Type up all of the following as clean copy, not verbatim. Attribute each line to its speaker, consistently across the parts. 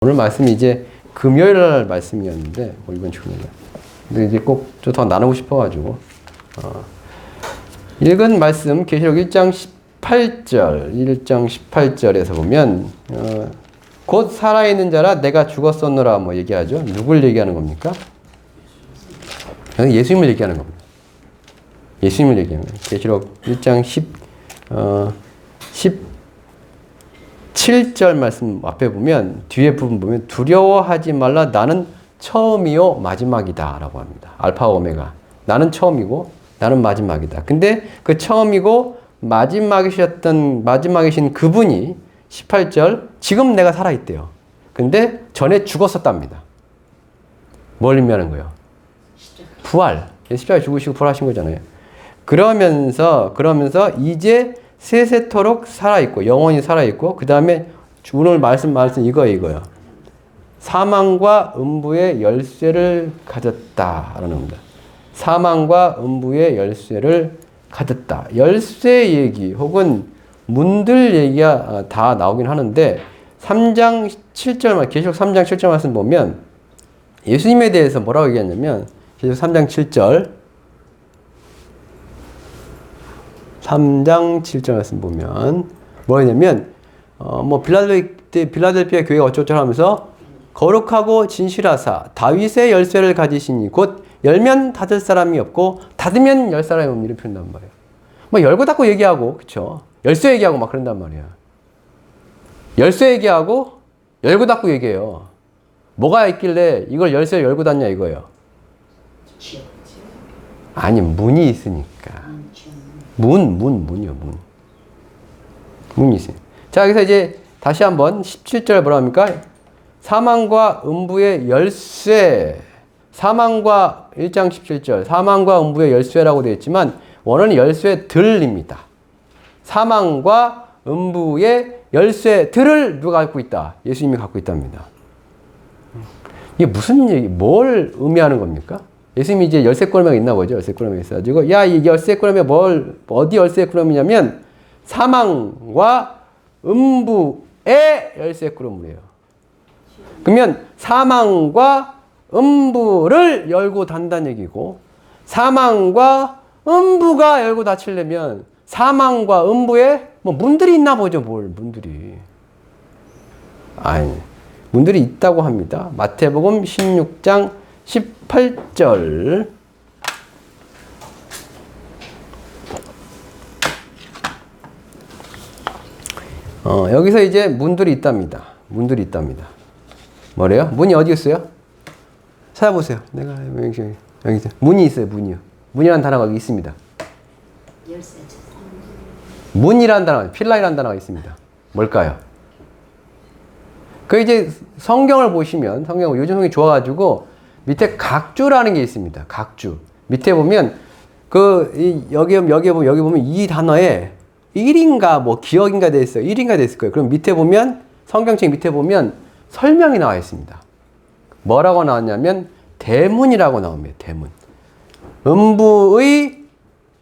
Speaker 1: 오늘 말씀이 이제 금요일 날 말씀이었는데, 이번 주 금요일 날. 근데 이제 꼭 좀 더 나누고 싶어가지고, 읽은 말씀, 계시록 1장 18절에서 보면, 곧 살아있는 자라 내가 죽었었노라 뭐 얘기하죠. 누굴 얘기하는 겁니까? 예수님을 얘기하는 겁니다. 예수님을 얘기하는 거예요. 계시록 1장 17절 말씀 앞에 보면, 뒤에 부분 보면, 두려워하지 말라 나는 처음이요 마지막이다 라고 합니다. 알파 오메가. 나는 처음이고 나는 마지막이다. 근데 그 처음이고 마지막이신 그분이 18절 지금 내가 살아있대요. 근데 전에 죽었었답니다. 뭘 의미하는 거예요? 부활. 십자가에 죽으시고 부활하신 거잖아요. 그러면서 이제 세세토록 살아있고 영원히 살아있고, 그 다음에 오늘 말씀 이거예요. 사망과 음부의 열쇠를 가졌다라는 겁니다. 사망과 음부의 열쇠를 가졌다. 열쇠 얘기 혹은 문들 얘기가 다 나오긴 하는데, 3장 7절, 계시록 3장 7절 말씀 보면 예수님에 대해서 뭐라고 얘기하냐면, 계시록 3장 7절 3장 7절 말씀 보면 뭐냐면, 빌라델피아 교회가 어쩌고저쩌고 하면서, 거룩하고 진실하사 다윗의 열쇠를 가지시니 곧 열면 닫을 사람이 없고 닫으면 열 사람이 없는, 이렇게 표현한단 말이에요. 뭐 열고 닫고 얘기하고, 그쵸? 열쇠 얘기하고 막 그런단 말이야. 열쇠 얘기하고 열고 닫고 얘기해요. 뭐가 있길래 이걸 열쇠를 열고 닫냐 이거예요. 아니, 문이 있으니까. 문이요, 문. 문이 있어요. 자, 여기서 이제 다시 한번 17절 뭐라 합니까? 사망과 음부의 열쇠. 1장 17절. 사망과 음부의 열쇠라고 되어 있지만, 원어는 열쇠들입니다. 사망과 음부의 열쇠들을 누가 갖고 있다? 예수님이 갖고 있답니다. 이게 무슨 얘기, 뭘 의미하는 겁니까? 예수님이 이제 열쇠꾸러미가 있나 보죠. 열쇠꾸러미가 있어가지고, 야, 이 열쇠꾸러미가 어디 열쇠꾸러미냐면, 사망과 음부의 열쇠꾸러미예요. 그러면 사망과 음부를 열고 닫는다는 얘기고, 사망과 음부가 열고 닫히려면 사망과 음부에 뭐 문들이 있나 보죠. 문들이. 아니, 문들이 있다고 합니다. 마태복음 16장 18절. 여기서 이제 문들이 있답니다. 뭐래요? 문이 어디 있어요? 찾아보세요. 내가 여기 문이 있어요. 문이요. 문이라는 단어가 여기 있습니다. 문이라는 단어, 필라이라는 단어가 있습니다. 뭘까요? 그 이제 성경을 보시면, 요즘 성경이 좋아가지고 밑에 각주라는 게 있습니다. 각주. 밑에 보면 여기 보면 이 단어에 1인가 뭐 기억인가 돼 있어요. 1인가 돼 있을 거예요. 그럼 밑에 보면, 성경책 밑에 보면 설명이 나와 있습니다. 뭐라고 나왔냐면 대문이라고 나옵니다. 대문. 음부의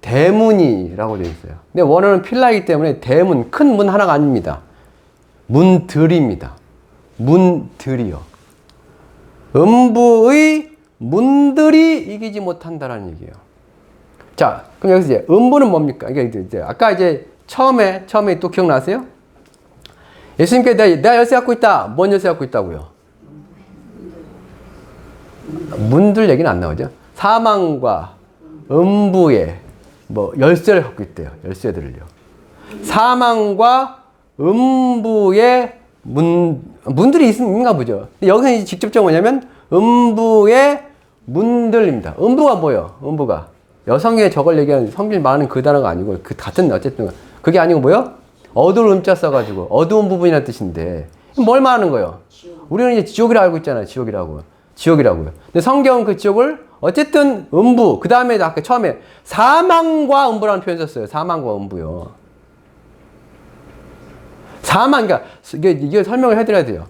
Speaker 1: 대문이라고 되어 있어요. 근데 원어는 필라이기 때문에 대문, 큰 문 하나가 아닙니다. 문들입니다. 문들이요. 음부의 문들이 이기지 못한다라는 얘기예요. 자, 그럼 여기서 이제 음부는 뭡니까? 이제 아까 이제 처음에 또 기억나세요? 예수님께 내가 열쇠 갖고 있다. 뭔 열쇠 갖고 있다고요? 문들 얘기는 안 나오죠. 사망과 음부의 열쇠를 갖고 있대요. 열쇠들을요. 사망과 음부의 문들이 있는가 보죠. 여기서 이제 직접적으로 뭐냐면 음부의 문들입니다. 음부가 뭐예요? 음부가 여성의 저걸 얘기하는, 성질 많은 그 단어가 아니고, 그 같은, 어쨌든 그게 아니고 뭐예요? 어두운 음자 써가지고 어두운 부분이라는 뜻인데, 뭘 말하는 거예요? 우리는 이제 지옥이라고 알고 있잖아요. 지옥이라고요. 근데 성경은 그 지옥을 어쨌든 음부, 그 다음에 아까 처음에 사망과 음부라는 표현 썼어요. 사망과 음부요. 그러니까 이게 설명을 해드려야 돼요.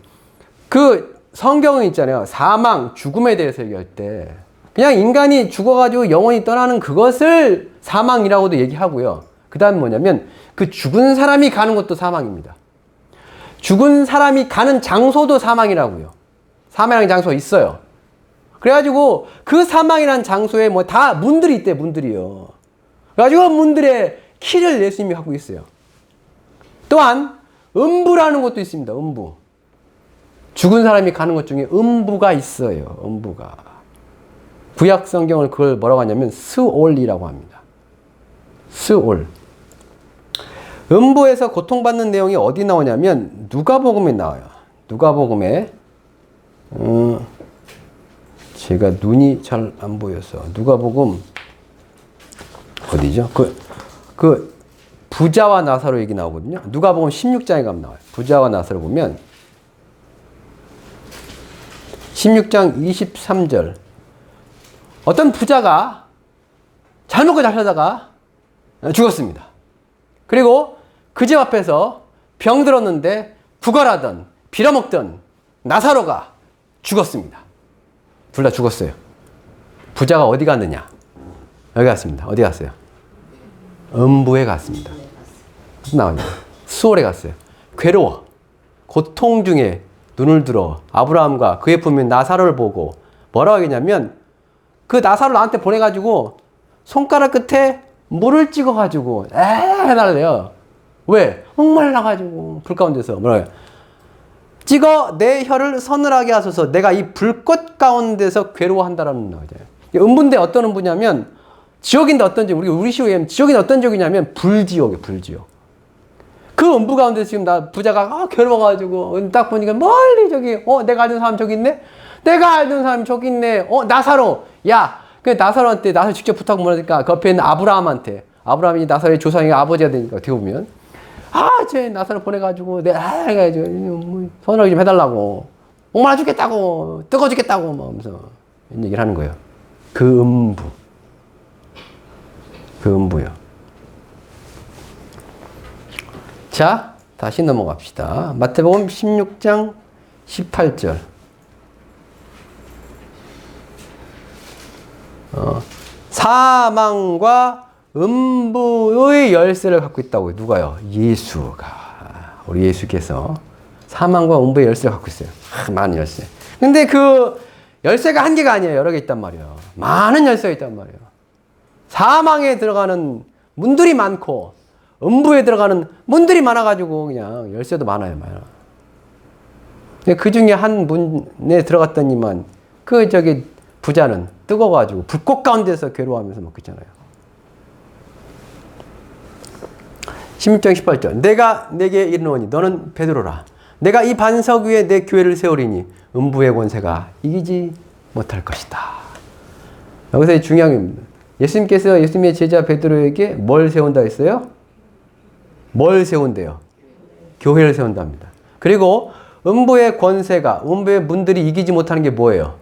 Speaker 1: 그 성경은 있잖아요. 사망, 죽음에 대해서 얘기할 때 그냥 인간이 죽어가지고 영원히 떠나는 그것을 사망이라고도 얘기하고요. 그 다음에 뭐냐면 그 죽은 사람이 가는 것도 사망입니다. 죽은 사람이 가는 장소도 사망이라고요. 사망이라는 장소가 있어요. 그래가지고 그 사망이라는 장소에 뭐 다 문들이 있대, 문들이요. 그래가지고 문들의 키를 예수님이 갖고 있어요. 또한 음부라는 것도 있습니다. 음부. 죽은 사람이 가는 것 중에 음부가 있어요. 음부가. 구약 성경을 그걸 뭐라고 하냐면 스올이라고 합니다. 스올. 음부에서 고통받는 내용이 어디 나오냐면 누가복음에 나와요. 누가복음에 제가 눈이 잘 안 보여서 누가복음 어디죠? 그 부자와 나사로 얘기 나오거든요. 누가복음 16장에 가면 나와요. 부자와 나사로 보면 16장 23절 어떤 부자가 잘 먹고 잘 살다가 죽었습니다. 그리고 그 집 앞에서 병들었는데 구걸하던 빌어먹던 나사로가 죽었습니다. 둘 다 죽었어요. 부자가 어디 갔느냐? 여기 갔습니다. 어디 갔어요? 음부에 갔습니다. 나오냐? 수월에 갔어요. 괴로워. 고통 중에 눈을 들어 아브라함과 그의 부모인 나사로를 보고 뭐라고 하겠냐면 그 나사로를 나한테 보내가지고 손가락 끝에 물을 찍어가지고 해달래요. 왜? 목말라가지고 불 가운데서 뭐라고 해요? 찍어 내 혀를 서늘하게 하소서 내가 이 불꽃 가운데서 괴로워한다라는 거죠. 음부인데 어떤 음부냐면 지옥인데 어떤 지옥, 우리 시호에 지옥인데 어떤 지옥이냐면 불지옥이에요, 불지옥. 그 음부 가운데 지금 나 부자가 괴로워가지고 딱 보니까 멀리 저기 내가 알던 사람 저기 있네? 내가 알던 사람이 저기 있네. 나사로. 야, 그 나사로한테 나사로 직접 부탁 못하니까 그 옆에 있는 아브라함한테 아브라함이 나사로의 조상이 아버지가 되니까 어떻게 보면 쟤 나사로 보내가지고 내가 해가지고 서운하게 좀 해달라고 목말라 죽겠다고 뜨거워 죽겠다고 막 하면서 이런 얘기를 하는 거예요. 그 음부. 그 음부요. 자, 다시 넘어갑시다. 마태복음 16장 18절. 사망과 음부의 열쇠를 갖고 있다고요. 누가요? 예수가. 우리 예수께서 사망과 음부의 열쇠를 갖고 있어요. 많은 열쇠. 근데 그 열쇠가 한 개가 아니에요. 여러 개 있단 말이에요. 많은 열쇠가 있단 말이에요. 사망에 들어가는 문들이 많고 음부에 들어가는 문들이 많아가지고 그냥 열쇠도 많아요. 그 중에 한 문에 들어갔더니만 그 저기 부자는 뜨거워가지고 불꽃 가운데서 괴로워하면서 먹고 있잖아요. 16장 18절 내가 내게 이르노니 너는 베드로라 내가 이 반석 위에 내 교회를 세우리니 음부의 권세가 이기지 못할 것이다. 여기서 중요한 겁니다. 예수님께서 예수님의 제자 베드로에게 뭘 세운다 했어요? 뭘 세운대요? 교회를 세운답니다. 그리고 음부의 권세가 음부의 문들이 이기지 못하는 게 뭐예요?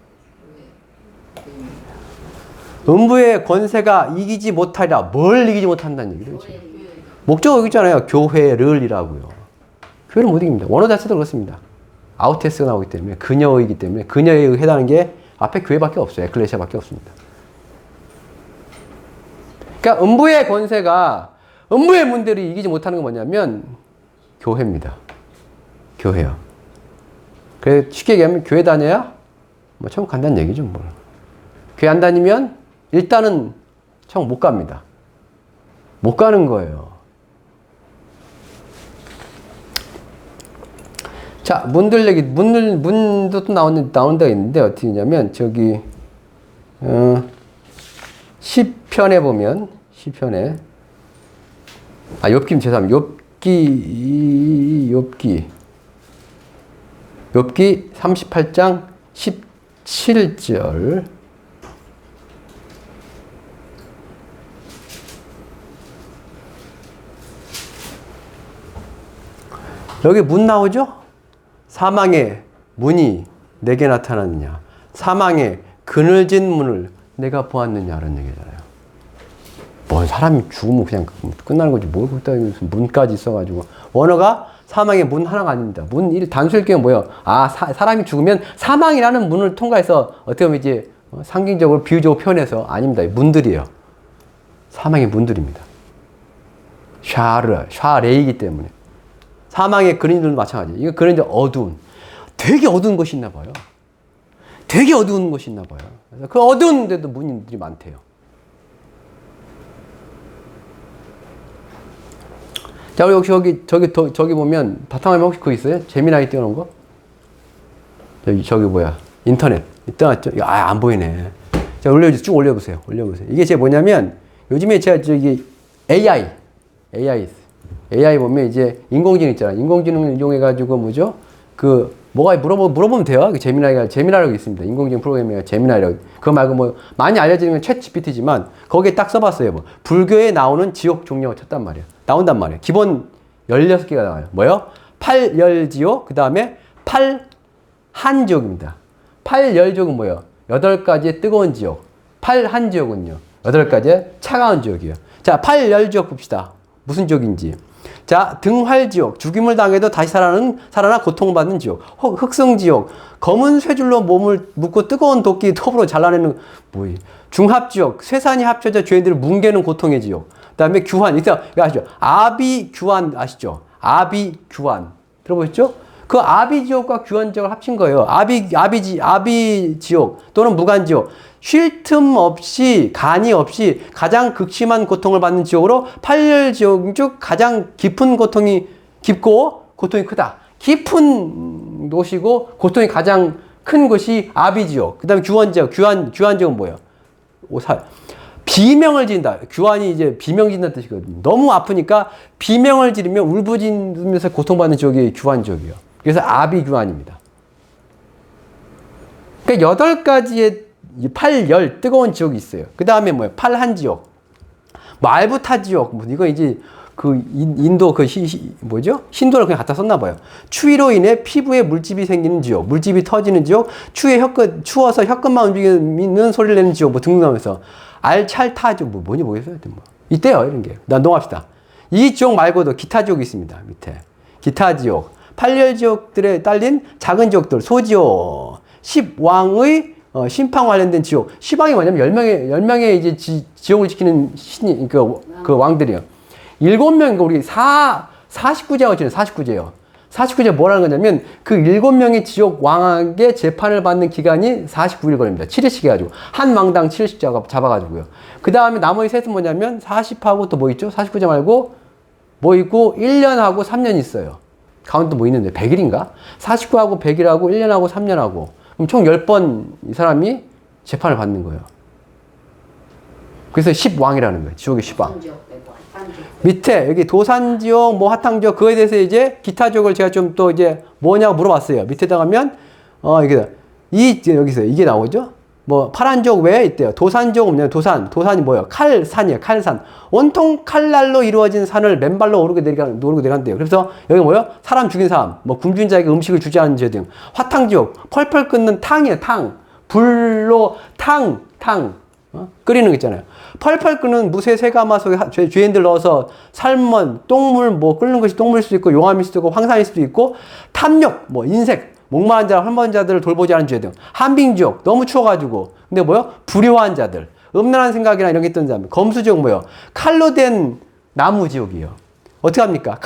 Speaker 1: 음부의 권세가 이기지 못하리라. 뭘 이기지 못한다는 얘기죠. 목적어 여기 있잖아요. 교회를이라고요. 교회를 못 이깁니다. 원어 자체도 그렇습니다. 아우테스가 나오기 때문에 그녀이기 때문에 그녀에 해당하는 게 앞에 교회밖에 없어요. 에클레시아밖에 없습니다. 그러니까 음부의 권세가 음부의 문들이 이기지 못하는 건 뭐냐면 교회입니다. 교회요. 그래서 쉽게 얘기하면 교회 다녀야 뭐 천국 간다는 얘기죠. 뭐. 교회 안 다니면 일단은 천국 못 갑니다. 못 가는 거예요. 자, 문들 얘기, 문도 또 나오는 데가 있는데, 어떻게 있냐면, 저기, 시편에 보면, 시편에, 욥기, 죄송합니다. 욥기 38장 17절. 여기 문 나오죠? 사망의 문이 내게 나타났느냐. 사망의 그늘진 문을 내가 보았느냐라는 얘기잖아요. 뭐 사람이 죽으면 그냥 끝나는 거지. 뭘 그따 무슨 문까지 있어가지고. 원어가 사망의 문 하나가 아닙니다. 문 단수일격은 뭐예요? 사람이 죽으면 사망이라는 문을 통과해서 어떻게 보면 이제 상징적으로 비유적으로 표현해서 아닙니다. 문들이에요. 사망의 문들입니다. 샤레이기 때문에. 사망의 그림들도 마찬가지. 이거 그런데 어두운, 되게 어두운 곳이 있나 봐요. 되게 어두운 곳이 있나 봐요. 그래서 그 어두운 데도 문인들이 많대요. 자, 혹시 저기 보면 바탕화면 혹시 그거 있어요? 재미나게 띄워놓은 거? 저기 뭐야? 인터넷. 떠났죠? 안 보이네. 자, 쭉 올려보세요. 이게 제가 뭐냐면, 요즘에 제가 AI 보면 이제 인공지능 있잖아요. 인공지능을 이용해가지고 뭐죠? 뭐가 물어보면 돼요. 제미나이라고 있습니다. 인공지능 프로그램이 제미나이라고. 그거 말고 뭐, 많이 알려지는 건 챗 GPT지만, 거기에 딱 써봤어요. 뭐, 불교에 나오는 지옥 종류가 쳤단 말이에요. 나온단 말이에요. 기본 16개가 나와요. 뭐요? 8열지옥, 그 다음에 8한지옥입니다. 8열지옥은 뭐예요? 8가지의 뜨거운 지옥. 8한지옥은요. 8가지의 차가운 지옥이에요. 자, 8열지옥 봅시다. 무슨 지옥인지. 자, 등활지옥. 죽임을 당해도 다시 살아나 고통받는 지옥. 흑승지옥. 검은 쇠줄로 몸을 묶고 뜨거운 도끼 톱으로 잘라내는, 중합지옥. 쇠산이 합쳐져 죄인들을 뭉개는 고통의 지옥. 그 다음에 규환. 이거 아시죠? 아비규환 아시죠? 아비규환. 들어보셨죠? 그 아비지옥과 규환지옥을 합친 거예요. 아비지옥 또는 무간지옥. 쉴 틈 없이, 간이 없이 가장 극심한 고통을 받는 지옥으로 8열지옥 중 가장 깊은 고통이 깊고 고통이 크다. 깊은 곳이고 고통이 가장 큰 곳이 아비지옥. 그 다음에 규환지옥. 규환지옥은 뭐예요? 비명을 지른다. 규환이 이제 비명 지른다는 뜻이거든요. 너무 아프니까 비명을 지르며 울부짖으면서 고통받는 지옥이 규환지옥이에요. 그래서 아비규환입니다. 그러니까 8가지의 8열 뜨거운 지옥이 있어요. 그 다음에 뭐예요? 8한지옥. 뭐 알부타지옥. 이거 이제 인도 뭐죠? 신도를 그냥 갖다 썼나 봐요. 추위로 인해 피부에 물집이 생기는 지옥, 물집이 터지는 지옥, 추워서 혀끝만 움직이는 소리를 내는 지옥, 등등 하면서 알찰타지옥, 뭔지 모르겠어요. 있대요, 이런 게. 넘어갑시다. 이 지옥 말고도 기타 지옥이 있습니다. 밑에. 기타 지옥. 8열지옥들에 딸린 작은 지옥들, 소지옥. 10왕의 심판 관련된 지옥. 10왕이 뭐냐면 10명의 이제 지옥을 지키는 그 왕들이요. 7명, 우리 49제가 지금 49제요. 49제 뭐라는 거냐면 그 7명의 지옥 왕에게 재판을 받는 기간이 49일 걸립니다. 7일씩 해가지고. 한 왕당 7일씩 잡아가지고요. 그 다음에 나머지 셋은 뭐냐면 40하고 또 뭐 있죠? 49제 말고 뭐 있고 1년하고 3년 있어요. 가운데 뭐 있는데 100일인가? 49하고 100일하고 1년하고 3년하고 그럼 총 10번 이 사람이 재판을 받는 거예요. 그래서 10왕이라는 거예요. 지옥의 10왕. 밑에 여기 도산지옥, 뭐 화탕지옥 그거에 대해서 이제 기타 지옥을 제가 좀 또 이제 뭐냐고 물어봤어요. 밑에다 가면 여기서 이게 나오죠. 뭐 파란지옥 왜 있대요. 도산지옥 뭐냐면 도산이 뭐예요? 칼산이에요. 칼산. 온통 칼날로 이루어진 산을 맨발로 오르고 내려간대요. 그래서 여기 뭐예요? 사람 죽인 사람, 뭐 굶준 자에게 음식을 주지 않은 죄 등. 화탕지옥 펄펄 끓는 탕이에요. 탕. 불로 끓이는 거 있잖아요. 펄펄 끓는 무쇠 쇠가마 속에 죄인들 넣어서 삶은 똥물 뭐 끓는 것이 똥물일 수도 있고 용암일 수도 있고 황산일 수도 있고 탐욕 뭐 인색 목마른 자 헐벗은 자들을 돌보지 않은 죄 등. 한빙지옥 너무 추워가지고 근데 뭐요? 불효한 자들 음란한 생각이나 이런 게 있던 사람. 검수지옥 뭐요? 칼로 된 나무지옥이에요. 어떻게 합니까?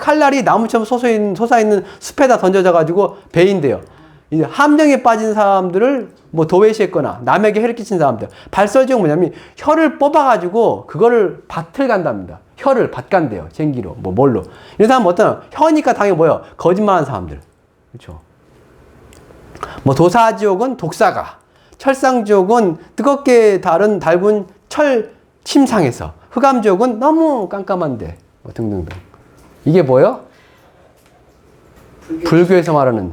Speaker 1: 칼날이 나무처럼 솟아있는 숲에다 던져져가지고 배인데요. 이제 함정에 빠진 사람들을 뭐 도외시했거나 남에게 해를 끼친 사람들. 발설지옥 뭐냐면 혀를 뽑아가지고 그거를 밭을 간답니다. 혀를 밭 간대요. 쟁기로 뭐 뭘로. 이런 사람은 어떤 혀니까 당연히 뭐예요? 거짓말하는 사람들. 그렇죠. 뭐 도사지옥은 독사가, 철상지옥은 뜨겁게 달군 철 침상에서, 흑암지옥은 너무 깜깜한데 뭐 등등등. 이게 뭐예요? 불교에서 말하는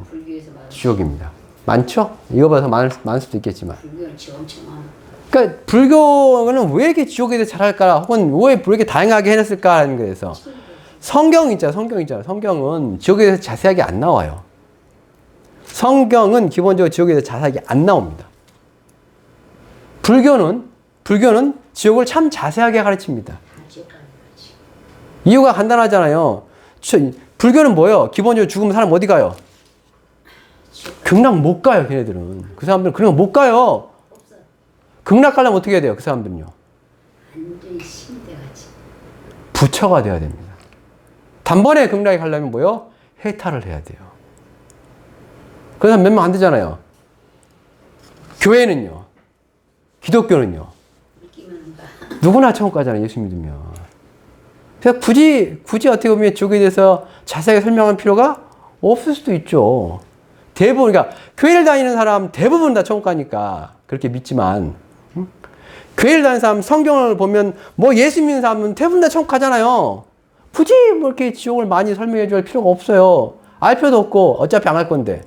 Speaker 1: 지옥입니다. 많죠? 이거보다 더 많을 수도 있겠지만.
Speaker 2: 불교는 지옥 엄청 많아.
Speaker 1: 그러니까 불교는 왜 이렇게 지옥에 대해서 잘할까? 혹은 왜 이렇게 다양하게 해냈을까? 하는 거에서 성경 있잖아요. 성경은 지옥에 대해서 자세하게 안 나와요. 성경은 기본적으로 지옥에 대해서 자세하게 안 나옵니다. 불교는 지옥을 참 자세하게 가르칩니다. 이유가 간단하잖아요. 불교는 뭐예요? 기본적으로 죽으면 사람 어디 가요? 극락 못 가요, 걔네들은. 그 사람들은 극락 못 가요. 극락 가려면 어떻게 해야 돼요, 그 사람들은요?
Speaker 2: 완전히 신대가지.
Speaker 1: 부처가 돼야 됩니다. 단번에 극락에 가려면 뭐요? 해탈을 해야 돼요. 그래서 몇 명 안 되잖아요. 교회는요. 기독교는요. 누구나 천국 가잖아요. 예수 믿으면. 그래서 굳이 어떻게 보면 지옥에 대해서 자세하게 설명할 필요가 없을 수도 있죠. 대부분, 그러니까 교회를 다니는 사람 대부분 다 천국 가니까 그렇게 믿지만, 교회를 다니는 사람 성경을 보면 뭐 예수 믿는 사람은 대부분 다 천국 가잖아요. 굳이 뭐 이렇게 지옥을 많이 설명해 줄 필요가 없어요. 알 필요도 없고 어차피 안 할 건데.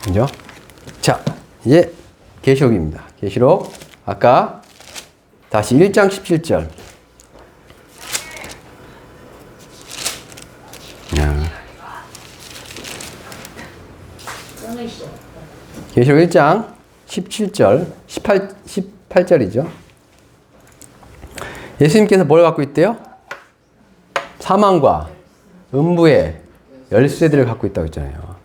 Speaker 1: 그죠? 자, 이제 계시록입니다. 계시록 아까 다시 1장 17절. 계시록 1장 17절, 18절이죠. 예수님께서 뭘 갖고 있대요? 사망과 음부의 열쇠들을 갖고 있다고 했잖아요.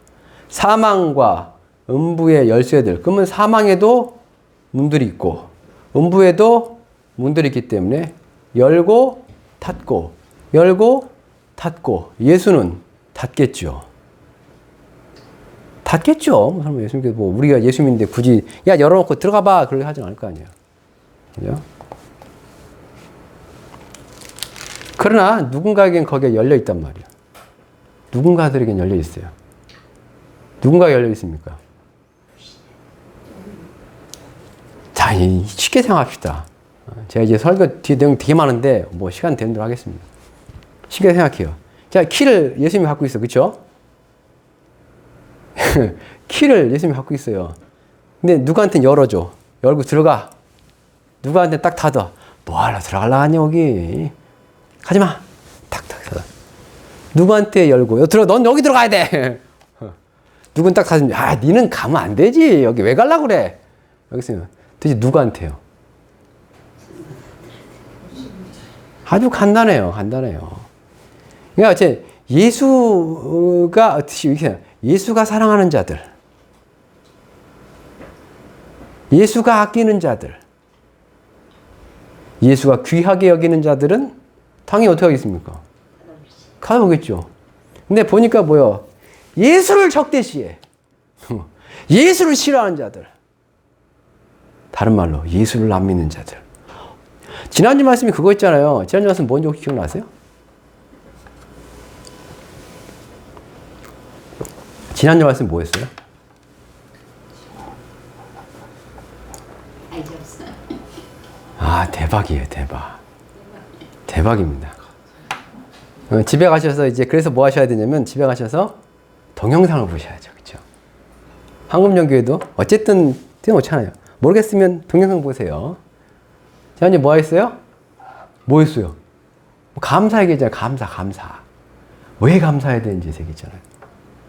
Speaker 1: 사망과 음부의 열쇠들. 그러면 사망에도 문들이 있고 음부에도 문들이 있기 때문에 열고 닫고 열고 닫고 예수는 닫겠죠. 닫겠죠. 설마 예수님께서 뭐 우리가 예수 믿는데 굳이 야 열어놓고 들어가봐 그렇게 하진 않을 거 아니에요. 그죠? 그러나 누군가에겐 거기에 열려 있단 말이에요. 누군가들에겐 열려 있어요. 누군가 열려 있습니까? 자, 쉽게 생각합시다. 제가 이제 설교 뒤에 내용 되게 많은데 뭐 시간 되는 대로 하겠습니다. 쉽게 생각해요. 자, 키를 예수님이 갖고 있어, 그렇죠? 키를 예수님이 갖고 있어요. 근데 누구한테 열어줘. 열고 들어가. 누구한테 딱 닫아. 뭐하러 들어가려고 하냐 여기. 가지마. 탁탁 닫아. 누구한테 열고 넌 여기 들어가야 돼. 누군 딱 닫으면 아 니는 가면 안 되지. 여기 왜 가려고 그래. 여기 있으면 도대체 누구한테요? 아주 간단해요. 그러니까 어째 예수가 사랑하는 자들, 예수가 아끼는 자들, 예수가 귀하게 여기는 자들은 당연히 어떻게 하겠습니까? 가보겠죠. 근데 보니까 뭐요? 예수를 적대시해. 예수를 싫어하는 자들. 다른 말로 예수를 안 믿는 자들. 지난주 말씀이 그거 있잖아요. 지난주 말씀 뭔지 혹시 기억나세요? 지난주 말씀 뭐였어요? 아, 대박이에요, 대박입니다. 집에 가셔서 이제 그래서 뭐 하셔야 되냐면 집에 가셔서 동영상을 보셔야죠, 그렇죠? 황금정교회도 어쨌든 틀림없잖아요. 모르겠으면 동영상 보세요. 지난주에 뭐 했어요? 뭐 했어요? 감사 얘기잖아요. 감사. 왜 감사해야 되는지 얘기했잖아요.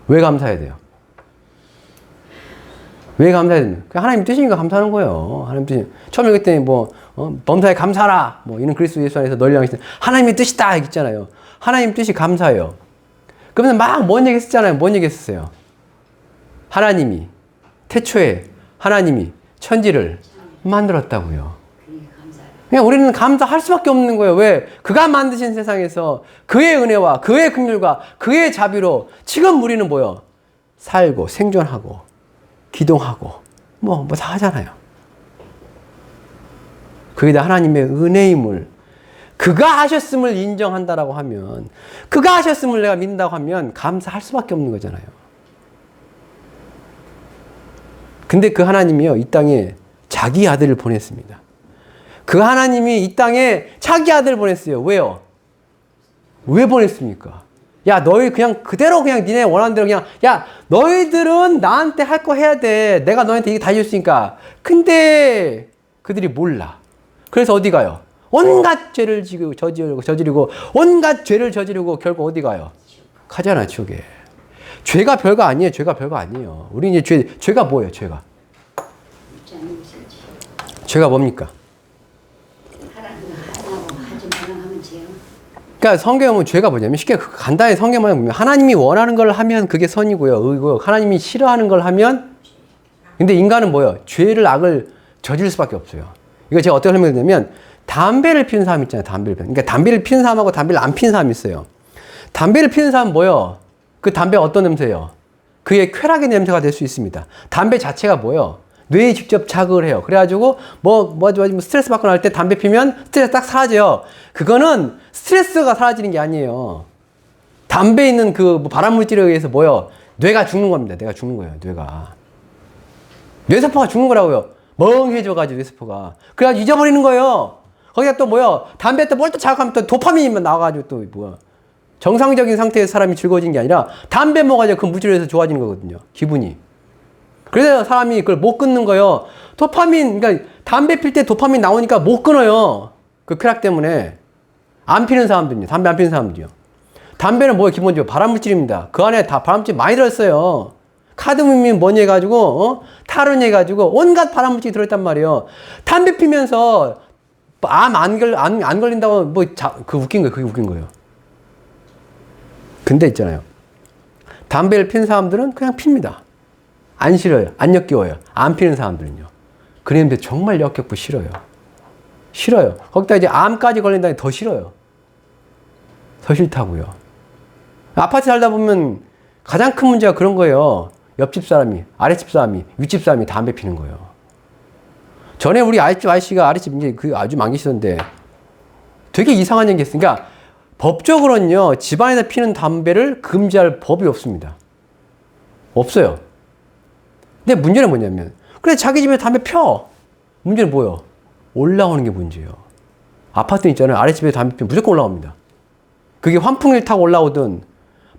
Speaker 1: 왜 감사해야 돼요? 왜 감사해야 되냐? 하나님 뜻이니까 감사하는 거예요. 하나님 뜻이. 처음에 그랬더니 범사에 감사하라. 이런 그리스도 예수 안에서 너희를 향해서 하나님의 뜻이다. 했잖아요. 하나님 뜻이 감사해요. 그러면서 막 뭔 얘기 했잖아요. 뭔 얘기 했었어요? 하나님이, 태초에 하나님이 천지를 만들었다고요. 그냥 우리는 감사할 수밖에 없는 거예요. 왜? 그가 만드신 세상에서 그의 은혜와 그의 긍휼과 그의 자비로 지금 우리는 뭐요? 살고 생존하고 기동하고 뭐 다 하잖아요. 그게 다 하나님의 은혜임을 그가 하셨음을 인정한다라고 하면 그가 하셨음을 내가 믿는다고 하면 감사할 수밖에 없는 거잖아요. 근데 그 하나님이요 이 땅에 자기 아들을 보냈습니다. 그 하나님이 이 땅에 자기 아들을 보냈어요. 왜요? 왜 보냈습니까? 야, 너희 그냥 그대로 그냥 니네 원하는 대로 그냥 야, 너희들은 나한테 할 거 해야 돼. 내가 너한테 이게 다 해줬으니까. 근데 그들이 몰라. 그래서 어디 가요? 온갖 죄를 저지르고 온갖 죄를 저지르고 결국 어디 가요? 가잖아, 지옥에. 죄가 별거 아니에요. 우리 이제 죄가 뭐예요? 죄가 뭡니까? 그러니까 성경에 보면 죄가 뭐냐면 쉽게 간단히 성경만 보면 하나님이 원하는 걸 하면 그게 선이고요. 의고요. 하나님이 싫어하는 걸 하면 근데 인간은 뭐예요? 죄를, 악을 저질 수밖에 없어요. 이거 제가 어떻게 설명드리냐면, 담배를 피우는 사람 있잖아요. 담배를 피우는. 그러니까 담배를 피우는 사람하고 담배를 안 피우는 사람이 있어요. 담배를 피우는 사람은 뭐예요? 그 담배가 어떤 냄새예요? 그의 쾌락의 냄새가 될 수 있습니다. 담배 자체가 뭐예요? 뇌에 직접 자극을 해요. 그래가지고 스트레스 받고 날 때 담배 피면 스트레스 딱 사라져요. 그거는 스트레스가 사라지는 게 아니에요. 담배에 있는 그 발암 물질에 의해서 뭐예요? 뇌가 죽는 겁니다. 뇌가 죽는 거예요. 뇌세포가 죽는 거라고요. 멍해져가지고 뇌세포가. 그래가지고 잊어버리는 거예요. 거기다 또 뭐예요? 담배 또 뭘 또 자극하면 또 도파민이 나와가지고 또 뭐야? 정상적인 상태에서 사람이 즐거워지는 게 아니라 담배 먹어가지고 그 물질에 의해서 좋아지는 거거든요. 기분이. 그래서 사람이 그걸 못 끊는 거예요. 도파민, 그러니까 담배 필 때 도파민 나오니까 못 끊어요. 그 쾌락 때문에. 안 피는 사람들이요. 담배 안 피는 사람들이요. 담배는 뭐예요? 기본적으로 발암물질입니다. 그 안에 다 발암물질 많이 들어있어요. 카드뮴이 뭐니 해가지고, 타르니 해가지고, 온갖 발암물질이 들어있단 말이에요. 담배 피면서 암 안 걸린다고 그게 웃긴 거예요. 근데 있잖아요. 담배를 피는 사람들은 그냥 핍니다. 안 싫어요. 안 역겨워요. 안 피는 사람들은요. 그런데 정말 역겹고 싫어요. 거기다 이제 암까지 걸린다니 더 싫어요. 더 싫다고요. 아파트 살다 보면 가장 큰 문제가 그런 거예요. 옆집 사람이, 아랫집 사람이, 윗집 사람이 담배 피는 거예요. 전에 우리 아랫집 아저씨가 아랫집 이제 그 아주 많이 계시던데 되게 이상한 얘기 했어요. 그러니까 법적으로는요, 집안에서 피는 담배를 금지할 법이 없습니다. 없어요. 근데 문제는 뭐냐면, 그래, 자기 집에 담배 펴. 문제는 뭐예요? 올라오는 게 문제예요. 아파트 있잖아요. 아랫집에 담배 피면 무조건 올라옵니다. 그게 환풍기를 타고 올라오든,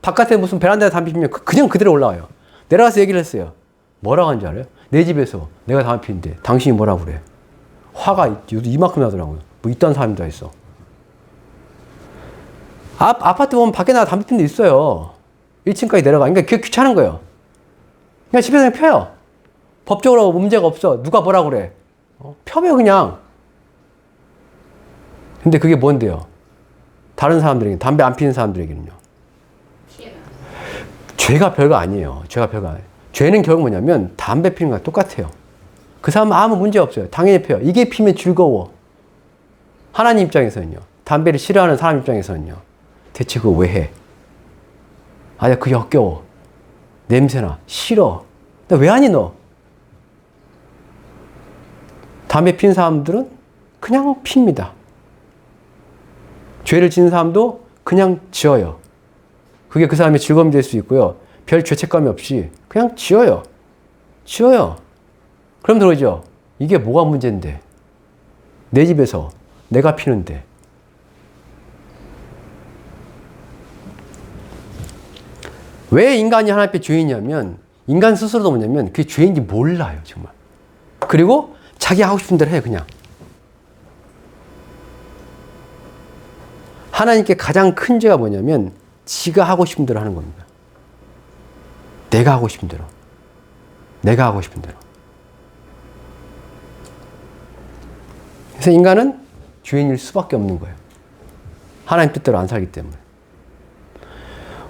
Speaker 1: 바깥에 무슨 베란다에 담배 피면 그냥 그대로 올라와요. 내려가서 얘기를 했어요. 뭐라고 하는지 알아요? 내 집에서 내가 담배 피는데 당신이 뭐라고 그래? 화가 이만큼 나더라고요. 뭐 이딴 사람이 다 있어. 아파트 보면 밖에 나가 담배 피는 데 있어요. 1층까지 내려가. 그러니까 그게 귀찮은 거예요. 그냥 집에서 그냥 펴요. 법적으로 문제가 없어. 누가 뭐라고 그래. 펴요, 그냥. 근데 그게 뭔데요? 다른 사람들에게, 담배 안 피는 사람들에게는요. 죄가 별거 아니에요. 죄는 결국 뭐냐면 담배 피는 거랑 똑같아요. 그 사람은 아무 문제 없어요. 당연히 펴요. 이게 피면 즐거워. 하나님 입장에서는요. 담배를 싫어하는 사람 입장에서는요. 대체 그거 왜 해? 아니야, 그게 역겨워. 냄새나. 싫어. 나 왜 하니, 너? 담배 피는 사람들은 그냥 핍니다. 죄를 지는 사람도 그냥 지어요. 그게 그 사람의 즐거움이 될 수 있고요. 별 죄책감이 없이 그냥 지어요. 그럼 그러죠. 이게 뭐가 문제인데? 내 집에서 내가 피는데. 왜 인간이 하나님 앞에 죄인이냐면, 인간 스스로도 뭐냐면 그게 죄인지 몰라요, 정말. 그리고 자기 하고 싶은 대로 해요, 그냥. 하나님께 가장 큰 죄가 뭐냐면 지가 하고 싶은 대로 하는 겁니다. 내가 하고 싶은 대로. 그래서 인간은 죄인일 수밖에 없는 거예요. 하나님 뜻대로 안 살기 때문에.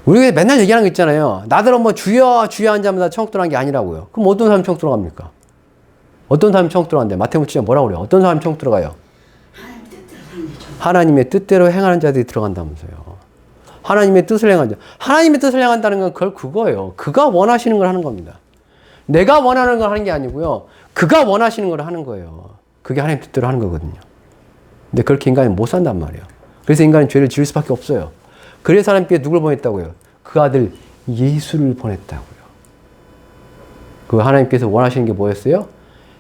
Speaker 1: 우리가 맨날 얘기하는 거 있잖아요. 나더러 뭐 주여 주여 한 자마다 천국 들어간 게 아니라고요. 그럼 어떤 사람이 천국 들어갑니까? 어떤 사람이 천국 들어간대? 마태복음 7장 뭐라고 그래요? 어떤 사람이 천국 들어가요? 하나님의 뜻대로 행하는 자들이 들어간다면서요. 하나님의 뜻을 행하는 자. 하나님의 뜻을 행한다는 건 그거예요. 그가 원하시는 걸 하는 겁니다. 내가 원하는 걸 하는 게 아니고요. 그가 원하시는 걸 하는 거예요. 그게 하나님 뜻대로 하는 거거든요. 근데 그렇게 인간이 못 산단 말이에요. 그래서 인간은 죄를 지을 수밖에 없어요. 그래서 하나님께 누굴 보냈다고요? 그 아들 예수를 보냈다고요. 그 하나님께서 원하시는 게 뭐였어요?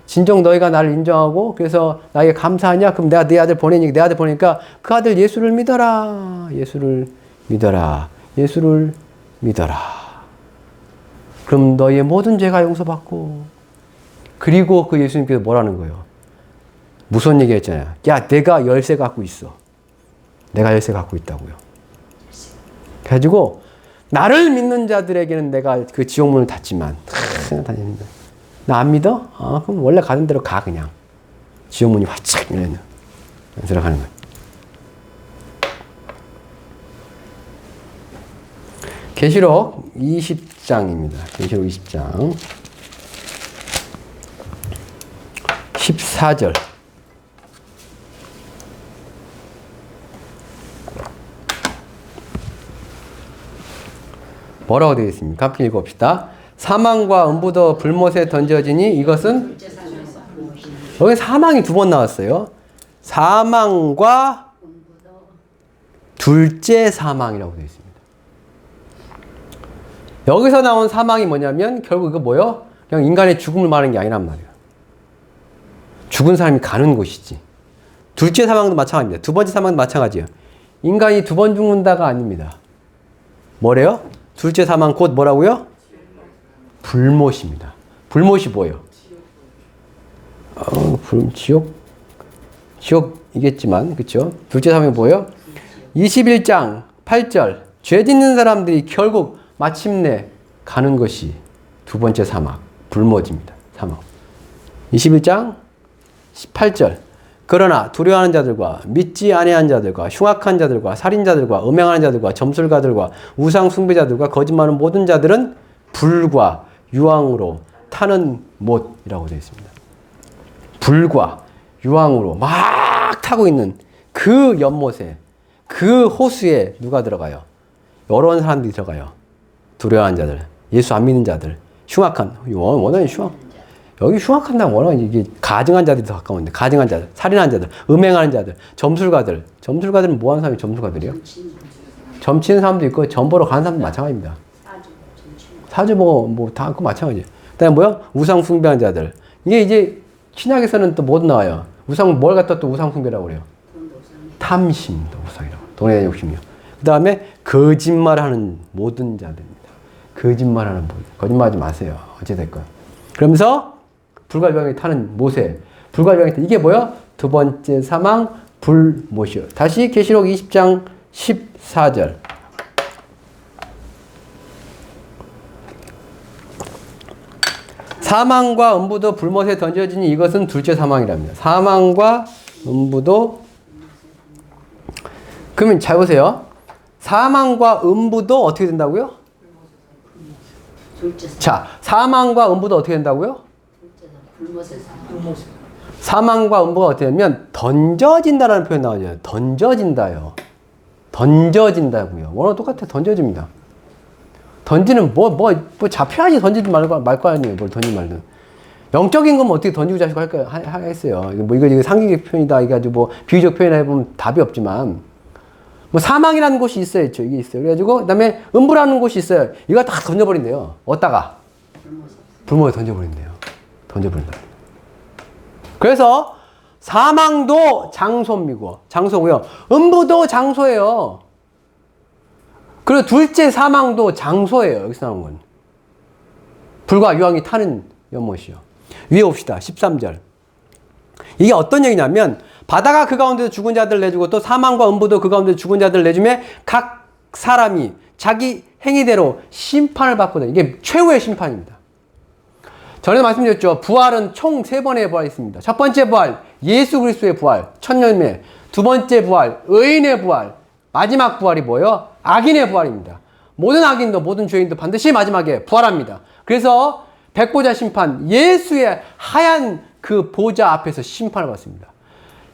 Speaker 1: 진정 너희가 나를 인정하고 그래서 나에게 감사하냐? 그럼 내가 내 아들 보내니까 그 아들 예수를 믿어라. 그럼 너희의 모든 죄가 용서받고. 그리고 그 예수님께서 뭐라는 거예요? 무슨 얘기 했잖아요. 야, 내가 열쇠 갖고 있어. 내가 열쇠 갖고 있다고요. 그래가지고 나를 믿는 자들에게는 내가 그 지옥문을 닫지만 나 안 믿어? 그럼 원래 가는 대로 가 그냥. 지옥문이 활짝 열리는 들어가는 거예요. 계시록 20장입니다. 계시록 20장. 14절. 뭐라고 되어 있습니까? 함께 읽어봅시다. 사망과 음부도 불못에 던져지니 이것은 여기 사망이 두 번 나왔어요. 사망과 둘째 사망이라고 되어 있습니다. 여기서 나온 사망이 뭐냐면 결국 이거 뭐예요? 그냥 인간의 죽음을 말하는 게 아니란 말이에요. 죽은 사람이 가는 곳이지. 둘째 사망도 마찬가지입니다. 두 번째 사망도 마찬가지예요. 인간이 두 번 죽는다가 아닙니다. 뭐래요? 둘째 사망 곧 뭐라고요? 불못입니다. 불못이 뭐예요? 지옥이겠지만, 그쵸? 둘째 사망이 뭐예요? 21장 8절. 죄 짓는 사람들이 결국 마침내 가는 것이 두 번째 사망, 불못입니다. 사망. 21장 18절. 그러나 두려워하는 자들과 믿지 아니한 자들과 흉악한 자들과 살인자들과 음행하는 자들과 점술가들과 우상 숭배자들과 거짓말하는 모든 자들은 불과 유황으로 타는 못이라고 되어 있습니다. 불과 유황으로 막 타고 있는 그 연못에, 그 호수에 누가 들어가요? 여러 사람들이 들어가요. 두려워하는 자들, 예수 안 믿는 자들, 흉악한, 원하는 흉악. 여기 흉악한다면 워낙 이게 가증한 자들이 더 가까운데, 가증한 자들, 살인한 자들, 음행하는 자들, 점술가들. 점술가들은 뭐 하는 사람이 점술가들이요? 점치는 사람도 있고, 점보러 가는 사람도 마찬가지입니다. 사주 보고 다 그거 마찬가지예요. 그 다음에 뭐야? 우상 숭배하는 자들. 이게 이제 신약에서는 또 뭐 나와요? 뭘 갖다 또 우상 숭배라고 그래요? 탐심도 우상이라고. 돈에 대한 욕심이요. 그 다음에 거짓말하는 모든 자들입니다. 거짓말하는 모든. 거짓말하지 마세요. 어찌됐건. 그러면서 불과 유황이 타는 못에, 불과 유황이 타는 이게 뭐야? 두 번째 사망 불못이요. 다시 계시록 20장 14절. 사망과 음부도 불못에 던져지니 이것은 둘째 사망이랍니다. 사망과 음부도. 그러면 잘 보세요. 사망과 음부도 어떻게 된다고요? 자, 사망과 음부도 어떻게 된다고요? 사망과 음부가 어떻게 되면 던져진다라는 표현 나오죠. 던져진다요. 던져진다고요. 원어 똑같아. 던져집니다. 던지는 뭐 잡혀야지 던지지 말 거 아니에요. 뭘 던지지 말든. 영적인 건 어떻게 던지고 자시고 하겠어요. 이거 상기적 표현이다. 이거 가지고 비유적 표현을 해보면 답이 없지만, 사망이라는 곳이 있어요. 이게 있어요. 그래가지고, 그 다음에 음부라는 곳이 있어요. 이거 다 던져버린대요. 어디다가? 불못에 던져버린대요. 던져버린다. 그래서, 사망도 장소고요. 음부도 장소예요. 그리고 둘째 사망도 장소예요. 여기서 나온 건. 불과 유황이 타는 연못이요. 위에 봅시다. 13절. 이게 어떤 얘기냐면, 바다가 그 가운데서 죽은 자들 내주고 또 사망과 음부도 그 가운데서 죽은 자들 내주매 각 사람이 자기 행위대로 심판을 받거든요. 이게 최후의 심판입니다. 전에도 말씀드렸죠. 부활은 총 3번의 부활이 있습니다. 첫 번째 부활, 예수 그리스도의 부활, 천년매. 두 번째 부활, 의인의 부활. 마지막 부활이 뭐예요? 악인의 부활입니다. 모든 악인도 모든 죄인도 반드시 마지막에 부활합니다. 그래서 백보자 심판, 예수의 하얀 그 보좌 앞에서 심판을 받습니다.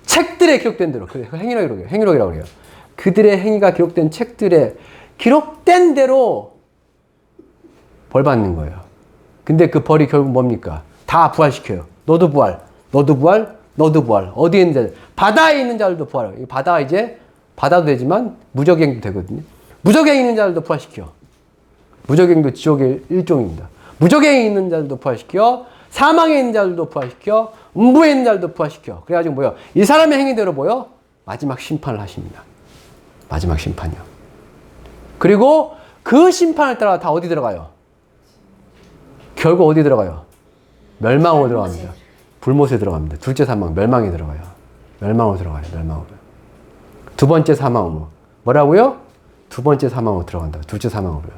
Speaker 1: 책들에 기록된 대로, 행위록이라고 해요. 그들의 행위가 기록된 책들에 기록된 대로 벌 받는 거예요. 근데 그 벌이 결국 뭡니까? 다 부활시켜요. 너도 부활, 너도 부활, 너도 부활. 어디에 있는 자들? 바다에 있는 자들도 부활해요. 바다가 이제 바다도 되지만 무적행도 되거든요. 무적행에 있는 자들도 부활시켜. 무적행도 지옥의 일종입니다. 무적행에 있는 자들도 부활시켜. 사망에 있는 자들도 부활시켜. 음부에 있는 자들도 부활시켜. 그래가지고 뭐요? 이 사람의 행위대로 뭐요? 마지막 심판을 하십니다. 마지막 심판이요. 그리고 그 심판을 따라 다 어디 들어가요? 결국 어디 들어가요? 멸망으로 들어갑니다. 불못에 들어갑니다. 둘째 사망, 멸망에 들어가요. 멸망으로 들어가요. 멸망으로. 두 번째 사망으로. 뭐라고요? 두 번째 사망으로 들어간다. 둘째 사망으로요.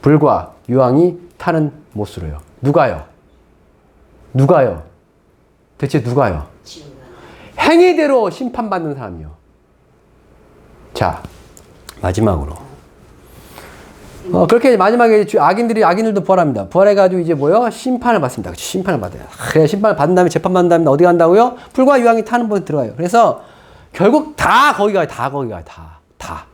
Speaker 1: 불과 유황이 타는 못으로요. 누가요? 대체 누가요? 행위대로 심판받는 사람이요. 자, 마지막으로. 그렇게 마지막에 악인들도 부활합니다. 부활해가지고 이제 뭐요? 심판을 받습니다. 그치? 심판을 받아요. 그래, 심판을 받은 다음에 재판받은 다음에 어디 간다고요? 풀과 유황이 타는 곳에 들어가요. 그래서 결국 다 거기 가요. 다.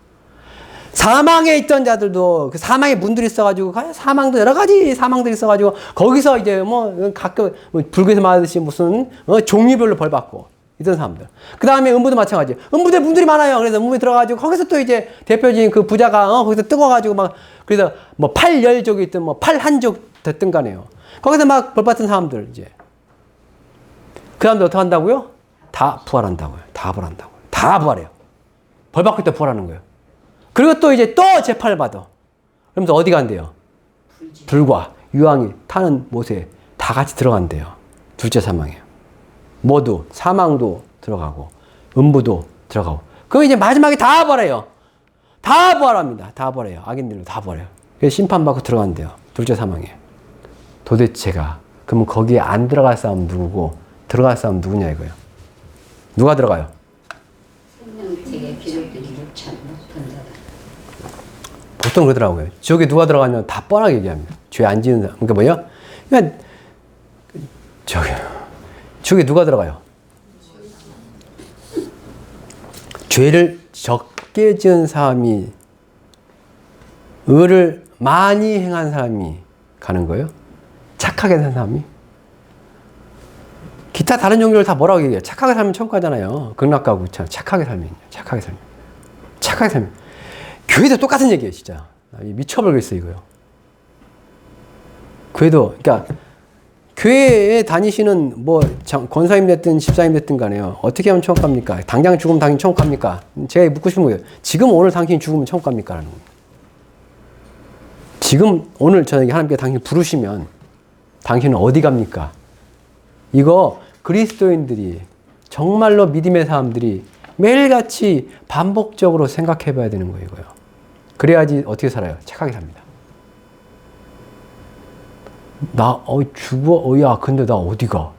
Speaker 1: 사망에 있던 자들도 그 사망의 문들이 있어가지고 사망도 여러 가지 사망들이 있어가지고 거기서 이제 뭐 가끔 불교에서 말하듯이 무슨 종류별로 벌 받고 있던 사람들. 그 다음에 음부도 마찬가지. 음부대 문들이 많아요. 그래서 음부에 들어가지고 거기서 또 이제 대표적인 그 부자가 거기서 뜨거워가지고 막 그래서 뭐 팔열족이 있든 뭐 팔한족 됐든 간에요. 거기서 막 벌 받던 사람들 이제 그 사람들 어떻게 한다고요? 다 부활한다고요. 다 부활해요. 벌 받고 있다 부활하는 거예요. 그리고 또 이제 또 재판을 받아. 그러면서 어디 간대요? 불과 유황이 타는 못에 다 같이 들어간대요. 둘째 사망이에요. 모두 사망도 들어가고 음부도 들어가고. 그럼 이제 마지막에 다 부활해요. 다 부활합니다. 다 부활해요. 악인들도 다 부활해요. 그래서 심판받고 들어간대요. 둘째 사망이에요. 도대체가 그러면 거기에 안 들어갈 사람은 누구고 들어갈 사람은 누구냐 이거예요. 누가 들어가요?
Speaker 2: 생명책에 기록된 육찬 못한 자다.
Speaker 1: 보통 그러더라고요. 지옥에 누가 들어가면 다 뻔하게 얘기합니다. 죄 안 지은 사람. 그러니까 뭐야? 그러니까 지옥에 누가 들어가요? 죄를 적게 지은 사람이 의를 많이 행한 사람이 가는 거예요? 착하게 산 사람이? 기타 다른 종교를 다 뭐라고 얘기해요? 착하게 살면 천국 가잖아요. 극락가고 착하게 살면. 교회도 똑같은 얘기예요, 진짜. 미쳐버리겠어요, 이거요. 교회도, 그러니까, 교회에 다니시는 뭐, 권사님 됐든 집사님 됐든 간에요. 어떻게 하면 천국 갑니까? 당장 죽으면 당연히 천국 갑니까? 제가 묻고 싶은 거예요. 지금 오늘 당신이 죽으면 천국 갑니까? 라는 거예요. 지금 오늘 저녁에 하나님께 당신 부르시면 당신은 어디 갑니까? 이거 그리스도인들이 정말로 믿음의 사람들이 매일같이 반복적으로 생각해 봐야 되는 거예요. 이거요. 그래야지 어떻게 살아요? 착하게 삽니다. 야, 근데 나 어디 가?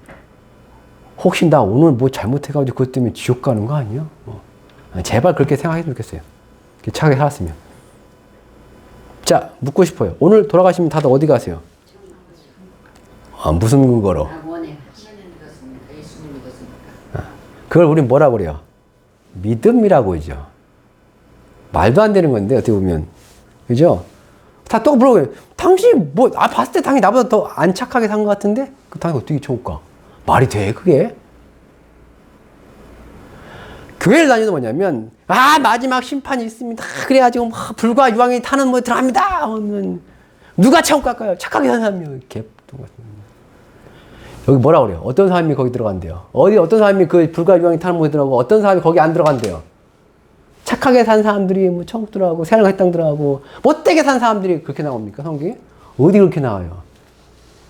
Speaker 1: 혹시 나 오늘 뭐 잘못해가지고 그것 때문에 지옥 가는 거 아니야? 제발 그렇게 생각했으면 좋겠어요. 착하게 살았으면. 자, 묻고 싶어요. 오늘 돌아가시면 다들 어디 가세요? 무슨 근거로? 그걸 우린 뭐라고 그래요? 믿음이라고 하죠. 말도 안 되는 건데, 어떻게 보면. 그죠? 다 또 물어봐요. 당신, 봤을 때 당연히 나보다 더 안 착하게 산 것 같은데? 그 당연히 어떻게 천국 가? 말이 돼, 그게? 교회를 다니는 뭐냐면, 마지막 심판이 있습니다. 그래가지고, 불과 유황이 타는 뭐 들어갑니다. 누가 천국 갈까요? 착하게 산 사람이요. 개똥 같은. 여기 뭐라 그래요? 어떤 사람이 거기 들어간대요? 어떤 사람이 그 불과 유황이 타는 곳에 들어가고, 어떤 사람이 거기 안 들어간대요? 착하게 산 사람들이 뭐 천국 들어가고, 새하늘 땅 들어가고, 못되게 산 사람들이 그렇게 나옵니까, 성경에? 어디 그렇게 나와요?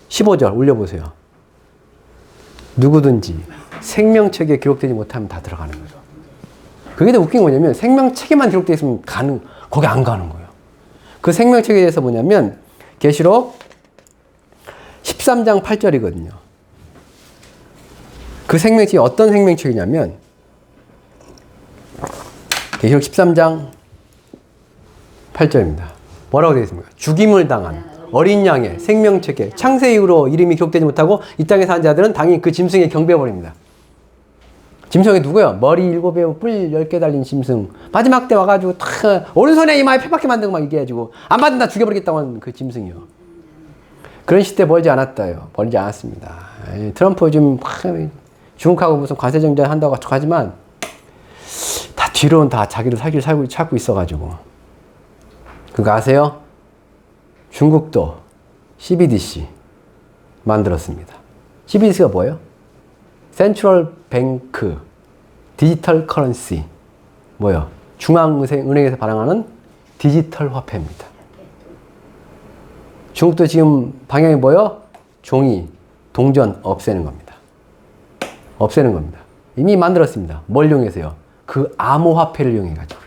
Speaker 1: 15절 올려보세요. 누구든지 생명책에 기록되지 못하면 다 들어가는 거죠. 그게 더 웃긴 거냐면, 생명책에만 기록되어 있으면 거기 안 가는 거예요. 그 생명책에 대해서 뭐냐면, 계시록 13장 8절이거든요. 그 생명책이 어떤 생명책이냐면, 계시록 13장 8절입니다. 뭐라고 되어 있습니까? 죽임을 당한 어린 양의 생명책에 창세 이후로 이름이 기록되지 못하고 이 땅에 사는 자들은 당연히 그 짐승에 경배해버립니다. 짐승이 누구예요? 머리 7개, 뿔 10개 달린 짐승. 마지막 때 와가지고 탁 오른손에 이마에 펴박혀 만들고 막 얘기해가지고 안 받는다 죽여버리겠다고 하는 그 짐승이요. 그런 시대 멀지 않았다요. 멀지 않았습니다. 트럼프 지금 중국하고 무슨 관세 정전 한다고 하지만 다 뒤로는 다 자기도 살기를 찾고 있어가지고. 그거 아세요? 중국도 CBDC 만들었습니다. CBDC가 뭐예요? 센트럴 뱅크 디지털 커런시. 뭐예요? 중앙은행에서 발행하는 디지털 화폐입니다. 중국도 지금 방향이 뭐예요? 종이, 동전 없애는 겁니다. 없애는 겁니다. 이미 만들었습니다. 뭘 이용해서요? 그 암호화폐를 이용해가지고.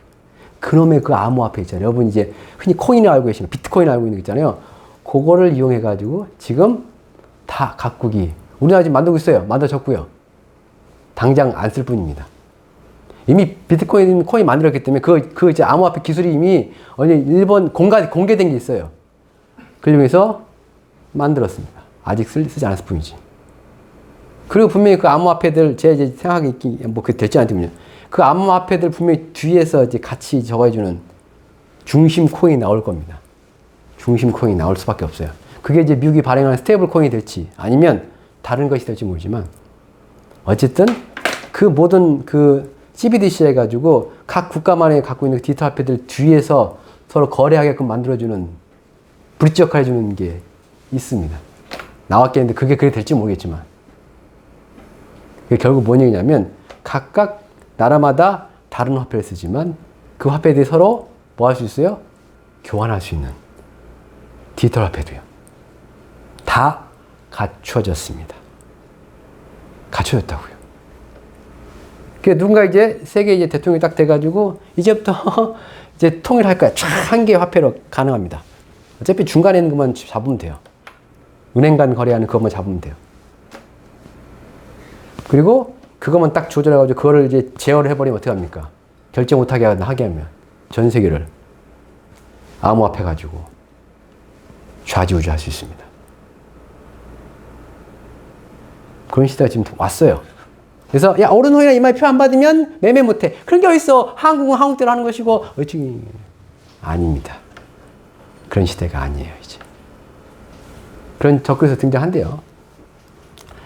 Speaker 1: 그놈의 그 암호화폐 있잖아요. 여러분 이제 흔히 코인을 알고 계시는, 비트코인을 알고 있는 거 있잖아요. 그거를 이용해가지고 지금 다 각국이, 우리나라 지금 만들고 있어요. 만들어졌고요. 당장 안 쓸 뿐입니다. 이미 코인 만들었기 때문에 그 이제 암호화폐 기술이 이미 어느 일본 공개된 게 있어요. 그걸 이용해서 만들었습니다. 아직 쓰지 않았을 뿐이지. 그리고 분명히 그 암호화폐들, 제 이제 생각이 그 될지 안 될지, 그 암호화폐들 분명히 뒤에서 이제 같이 적어주는 중심 코인이 나올 겁니다. 중심 코인이 나올 수밖에 없어요. 그게 이제 미국이 발행하는 스테이블 코인이 될지 아니면 다른 것이 될지 모르지만 어쨌든 그 모든 그 CBDC 해가지고 각 국가만에 갖고 있는 디지털 화폐들 뒤에서 서로 거래하게끔 만들어주는 브릿지 역할 해주는 게 있습니다. 나왔겠는데 그게 될지 모르겠지만 그게 결국 뭔 얘기냐면 각각 나라마다 다른 화폐를 쓰지만 그 화폐들이 서로 뭐 할 수 있어요? 교환할 수 있는 디지털 화폐도요. 다 갖춰졌습니다. 갖춰졌다고요. 그 누군가 이제 세계 이제 대통령이 딱 돼가지고 이제부터 이제 통일할 거야. 쫙 한 개의 화폐로 가능합니다. 어차피 중간에 있는 것만 잡으면 돼요. 은행 간 거래하는 그것만 잡으면 돼요. 그리고 그것만 딱 조절해가지고 그거를 이제 제어를 해버리면 어떻게 합니까? 결제 못하게 하게 하면 전 세계를 암호화폐 가지고 좌지우지 할 수 있습니다. 그런 시대가 지금 왔어요. 그래서 야 어른호이나 이마에 표 안 받으면 매매 못해. 그런 게 어딨어. 한국은 한국대로 하는 것이고 어찌 아닙니다. 그런 시대가 아니에요 이제. 그런 접근에서 등장한대요.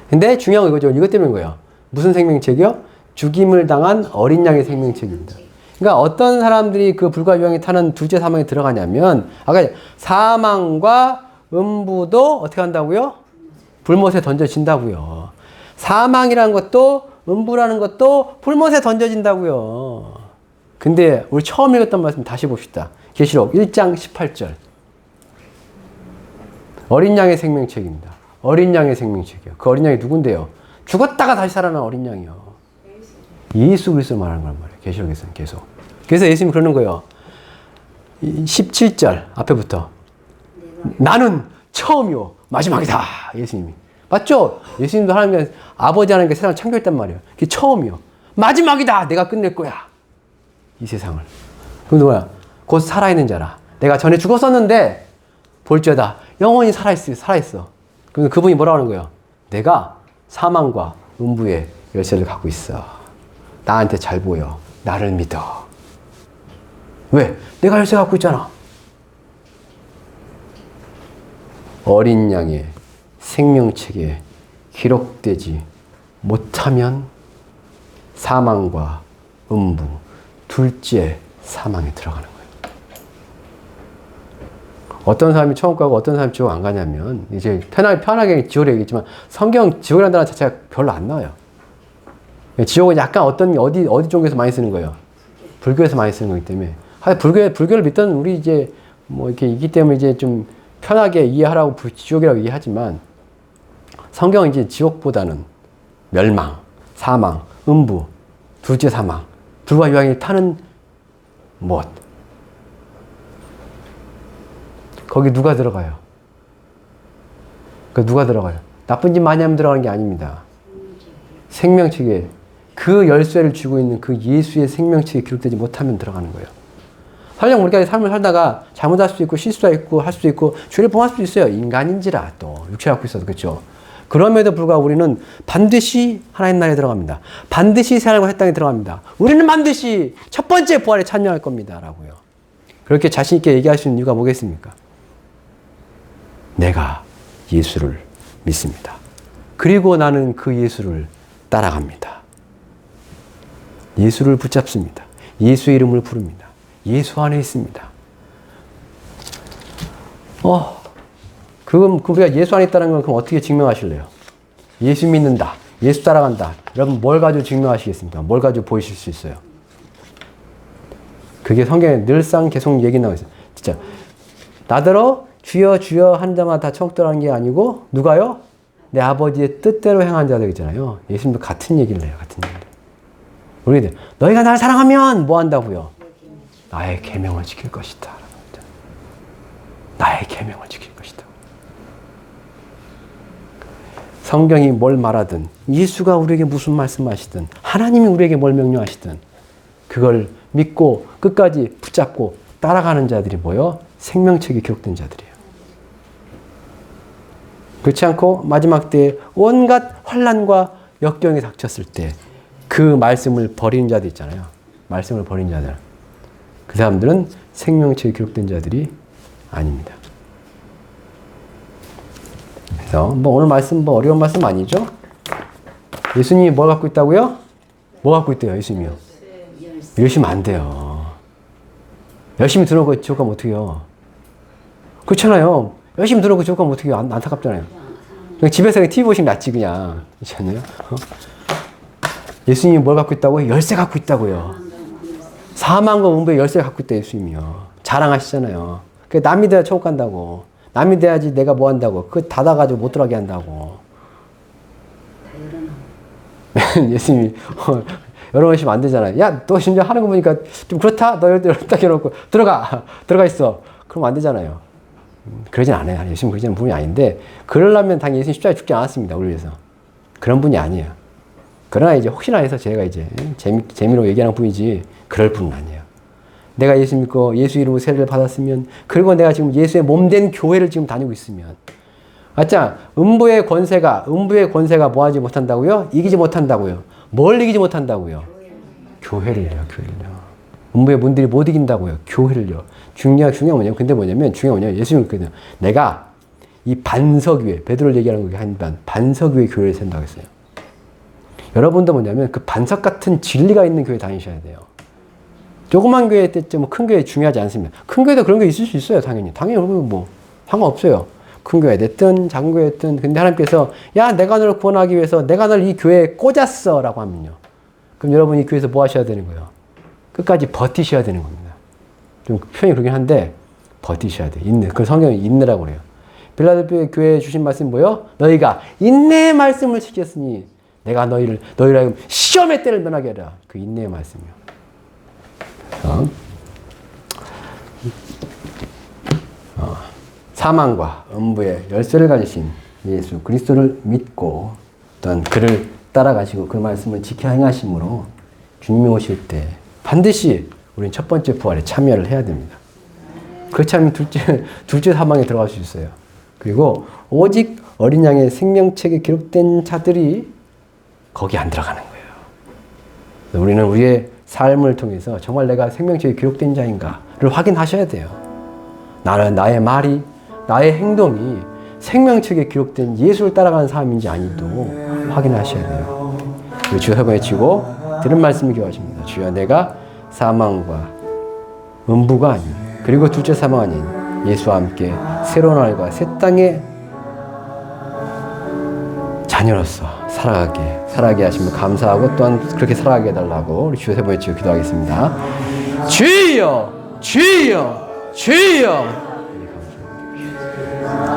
Speaker 1: 근데 중요한 건 이거죠. 이것 때문인 거예요. 무슨 생명체계요? 죽임을 당한 어린 양의 생명체계입니다. 그러니까 어떤 사람들이 그 불과 유황이 타는 둘째 사망에 들어가냐면 아까 사망과 음부도 어떻게 한다고요? 불못에 던져진다고요. 사망이라는 것도 음부라는 것도 불못에 던져진다고요. 근데 우리 처음 읽었던 말씀 다시 봅시다. 계시록 1장 18절. 어린 양의 생명책입니다. 어린 양의 생명책이요. 그 어린 양이 누군데요? 죽었다가 다시 살아난 어린 양이요. 예수 그리스도 말하는 거란 말이에요. 계시록에서는 계속. 그래서 예수님이 그러는 거예요. 17절 앞에부터. 나는 처음이요 마지막이다. 예수님이. 맞죠? 예수님도 하나님께 아버지 하나님께 세상을 창조했단 말이에요. 그게 처음이요. 마지막이다. 내가 끝낼 거야. 이 세상을. 그럼 뭐야? 곧 살아있는 자라. 내가 전에 죽었었는데 볼지어다. 영원히 살아있어. 그럼 그분이 뭐라고 하는 거예요? 내가 사망과 음부의 열쇠를 갖고 있어. 나한테 잘 보여. 나를 믿어. 왜? 내가 열쇠 갖고 있잖아. 어린 양의 생명책에 기록되지 못하면 사망과 음부, 둘째 사망에 들어가는 거예요. 어떤 사람이 천국 가고 어떤 사람이 지옥 안 가냐면 이제 편하게 지옥을 얘기했지만 성경 지옥이라는 단어 자체가 별로 안 나와요. 지옥은 약간 어디 쪽에서 많이 쓰는 거예요? 불교에서 많이 쓰는 거기 때문에. 불교를 믿던 우리 이제 뭐 이렇게 있기 때문에 이제 좀 편하게 이해하라고 지옥이라고 이해하지만 성경은 이제 지옥보다는 멸망, 사망, 음부, 둘째 사망, 불과 유황이 타는 못. 거기 누가 들어가요? 누가 들어가요? 나쁜 짓 많이 하면 들어가는 게 아닙니다. 생명책에 그 열쇠를 쥐고 있는 그 예수의 생명책에 기록되지 못하면 들어가는 거예요. 설령 우리가 삶을 살다가 잘못할 수도 있고 실수할 있고 할 수도 있고 죄를 범할 수도 있어요. 인간인지라 또 육체 갖고 있어도 그렇죠. 그럼에도 불구하고 우리는 반드시 하나님 나라에 들어갑니다. 반드시 새하늘과 새 땅에 들어갑니다. 우리는 반드시 첫 번째 부활에 참여할 겁니다. 라고요. 그렇게 자신 있게 얘기할 수 있는 이유가 뭐겠습니까? 내가 예수를 믿습니다. 그리고 나는 그 예수를 따라갑니다. 예수를 붙잡습니다. 예수의 이름을 부릅니다. 예수 안에 있습니다. 그럼 우리가 예수 안에 있다는 건 그럼 어떻게 증명하실래요? 예수 믿는다. 예수 따라간다. 여러분 뭘 가지고 증명하시겠습니까? 뭘 가지고 보이실 수 있어요? 그게 성경에 늘상 계속 얘기 나오고 있어요. 진짜 나더러 주여 주여 한 자마다 다 천국 들어가는 게 아니고 누가요? 내 아버지의 뜻대로 행한 자들 있잖아요. 예수님도 같은 얘기를 해요. 같은 얘기를. 우리들 너희가 나를 사랑하면 뭐 한다고요? 나의 계명을 지킬 것이다. 나의 계명을 지킬 것이다. 성경이 뭘 말하든 예수가 우리에게 무슨 말씀하시든 하나님이 우리에게 뭘 명령하시든 그걸 믿고 끝까지 붙잡고 따라가는 자들이 뭐요? 생명책에 기록된 자들이에요. 그렇지 않고 마지막 때에 온갖 환난과 역경이 닥쳤을 때 그 말씀을 버리는 자들 있잖아요. 말씀을 버린 자들. 그 사람들은 생명책에 기록된 자들이 아닙니다. 그래서 오늘 말씀 어려운 말씀 아니죠? 예수님이 뭘 갖고 있다고요? 뭐 갖고 있대요, 예수님이요? 이러시면 안 돼요. 열심히 들어오고 지옥 가면 어떡해요? 그렇잖아요. 열심히 들어오고 지옥 가면 어떡해요? 안타깝잖아요. 그냥 집에서 그냥 TV 보시면 낫지, 그냥. 그렇지 않나요? 예수님이 뭘 갖고 있다고요? 열쇠 갖고 있다고요. 사망과 음부의 열쇠 갖고 있다, 예수님이요. 자랑하시잖아요. 남이 돼야 천국 간다고. 남이 돼야지 내가 뭐 한다고. 그거 닫아가지고 못 들어가게 한다고. 예수님이 열어놓으시면 안 되잖아요. 야, 너 심지어 하는 거 보니까 좀 그렇다? 너 딱 해놓고 들어가 있어. 그러면 안 되잖아요. 그러진 않아요. 예수님 그러지 않은 분이 아닌데, 그러려면 당연히 예수님 십자가에 죽지 않았습니다. 우리 위해서. 그런 분이 아니에요. 그러나 이제 혹시나 해서 제가 이제 재미로 얘기하는 분이지, 그럴 분은 아니에요. 내가 예수 믿고 예수 이름으로 세례를 받았으면, 그리고 내가 지금 예수의 몸된 교회를 지금 다니고 있으면, 맞자? 음부의 권세가 뭐 하지 못한다고요? 이기지 못한다고요. 뭘 이기지 못한다고요? 교회를요. 음부의 문들이 못 이긴다고요. 교회를요. 중요한 뭐냐면, 중요한 뭐냐면, 예수님은 그랬거든요. 내가 이 반석위에, 베드로를 얘기하는 게 한반, 반석위에 교회를 세운다고 했어요. 여러분도 뭐냐면, 그 반석 같은 진리가 있는 교회 다니셔야 돼요. 조그만 교회 때쯤 큰 교회 중요하지 않습니다. 큰 교회도 그런 게 있을 수 있어요, 당연히. 여러분 뭐, 상관없어요. 큰 교회 됐든, 작은 교회 됐든. 근데 하나님께서, 야, 내가 너를 구원하기 위해서 내가 너를 이 교회에 꽂았어. 라고 하면요. 그럼 여러분이 이 교회에서 뭐 하셔야 되는 거예요? 끝까지 버티셔야 되는 겁니다. 좀 표현이 그러긴 한데, 버티셔야 돼요. 인내. 그 성경이 인내라고 그래요. 빌라델피아 교회에 주신 말씀이 뭐예요? 너희가 인내의 말씀을 지켰으니, 내가 너희를 하여금 시험의 때를 면하게 하라. 그 인내의 말씀이요. 사망과 음부의 열쇠를 가지신 예수 그리스도를 믿고 어떤 그를 따라가시고 그 말씀을 지켜 행하심으로 주님이 오실 때 반드시 우리는 첫 번째 부활에 참여를 해야 됩니다. 그렇지 않으면 둘째 사망에 들어갈 수 있어요. 그리고 오직 어린 양의 생명책에 기록된 자들이 거기 안 들어가는 거예요. 우리는 우리의 삶을 통해서 정말 내가 생명책에 기록된 자인가를 확인하셔야 돼요. 나의 말이, 나의 행동이 생명책에 기록된 예수를 따라가는 삶인지 아닌지도 확인하셔야 돼요. 주여 세 번 외치고 들은 말씀을 기억하십니다. 주여, 내가 사망과 음부가 아닌, 그리고 둘째 사망 아닌 예수와 함께 새로운 하늘과 새 땅의 자녀로서 살아가게 하시면 감사하고, 또한 그렇게 살아가게 해달라고 우리 주여 세 번 외치고 기도하겠습니다. 주여, 주여, 주여.